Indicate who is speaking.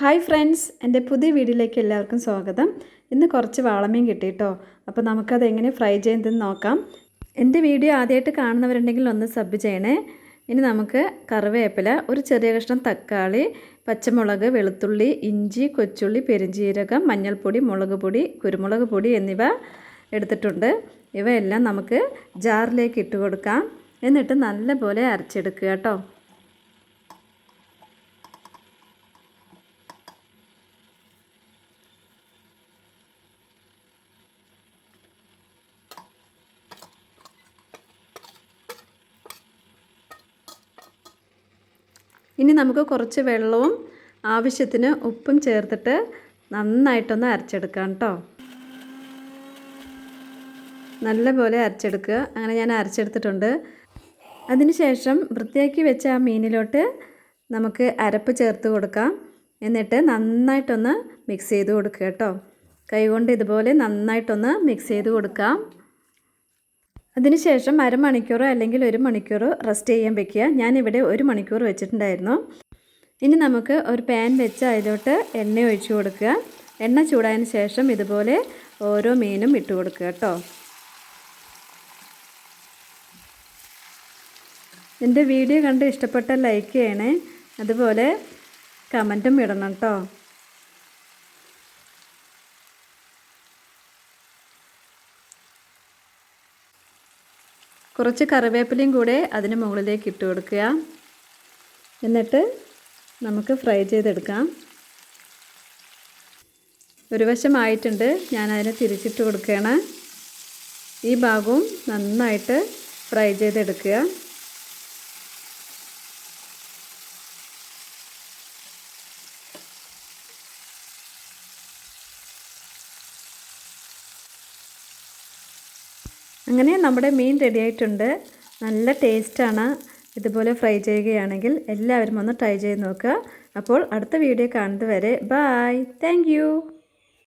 Speaker 1: Hi friends, എൻ്റെ പുതിയ വീഡിയോയിലേക്ക് എല്ലാവർക്കും സ്വാഗതം. ഇന്ന് കുറച്ച് വാളമീൻ കിട്ടിയിട്ടോ. അപ്പോൾ നമുക്കത് എങ്ങനെ ഫ്രൈ ചെയ്യുന്നതെന്ന് നോക്കാം. എൻ്റെ വീഡിയോ ആദ്യമായിട്ട് കാണുന്നവരുണ്ടെങ്കിൽ ഒന്ന് സബ് ചെയ്യണേ. ഇനി നമുക്ക് കറിവേപ്പില, ഒരു ചെറിയ കഷ്ണം തക്കാളി, പച്ചമുളക്, വെളുത്തുള്ളി, ഇഞ്ചി, കൊച്ചുള്ളി, പെരുംജീരകം, മഞ്ഞൾപ്പൊടി, മുളക് പൊടി, കുരുമുളക് പൊടി എന്നിവ എടുത്തിട്ടുണ്ട്. ഇവയെല്ലാം നമുക്ക് ജാറിലേക്ക് ഇട്ട് കൊടുക്കാം. എന്നിട്ട് നല്ലപോലെ അരച്ചെടുക്കുക കേട്ടോ. ഇനി നമുക്ക് കുറച്ച് വെള്ളവും ആവശ്യത്തിന് ഉപ്പും ചേർത്തിട്ട് നന്നായിട്ടൊന്ന് അരച്ചെടുക്കാം കേട്ടോ. നല്ലപോലെ അരച്ചെടുക്കുക. അങ്ങനെ ഞാൻ അരച്ചെടുത്തിട്ടുണ്ട്. അതിനുശേഷം വൃത്തിയാക്കി വെച്ച ആ മീനിലോട്ട് നമുക്ക് അരപ്പ് ചേർത്ത് കൊടുക്കാം. എന്നിട്ട് നന്നായിട്ടൊന്ന് മിക്സ് ചെയ്ത് കൊടുക്കുക കേട്ടോ. കൈകൊണ്ട് ഇതുപോലെ നന്നായിട്ടൊന്ന് മിക്സ് ചെയ്ത് കൊടുക്കാം. അതിനുശേഷം അരമണിക്കൂറോ അല്ലെങ്കിൽ 1 മണിക്കൂറോ റെസ്റ്റ് ചെയ്യാൻ വെക്കുക. ഞാനിവിടെ 1 മണിക്കൂർ വെച്ചിട്ടുണ്ടായിരുന്നു. ഇനി നമുക്ക് ഒരു പാൻ വെച്ച് അതിലോട്ട് എണ്ണ ഒഴിച്ച് കൊടുക്കുക. എണ്ണ ചൂടായതിന് ശേഷം ഇതുപോലെ ഓരോ മീനും ഇട്ട് കൊടുക്കുക കേട്ടോ. എൻ്റെ വീഡിയോ കണ്ട് ഇഷ്ടപ്പെട്ട ലൈക്ക് ചെയ്യണേ. അതുപോലെ കമൻറ്റും ഇടണം കേട്ടോ. കുറച്ച് കറിവേപ്പിലയും കൂടെ അതിന് മുകളിലേക്ക് ഇട്ട് കൊടുക്കുക. എന്നിട്ട് നമുക്ക് ഫ്രൈ ചെയ്തെടുക്കാം. ഒരു വശമായിട്ടുണ്ട്, ഞാനതിനെ തിരിച്ചിട്ട് കൊടുക്കുകയാണ്. ഈ ഭാഗവും നന്നായിട്ട് ഫ്രൈ ചെയ്തെടുക്കുക. അങ്ങനെ നമ്മുടെ മീൻ റെഡി ആയിട്ടുണ്ട്. നല്ല ടേസ്റ്റാണ്. ഇതുപോലെ ഫ്രൈ ചെയ്യുകയാണെങ്കിൽ എല്ലാവരും ഒന്ന് ട്രൈ ചെയ്ത് നോക്കുക. അപ്പോൾ അടുത്ത വീഡിയോ കാണുന്നത് വരെ ബൈ. Thank you.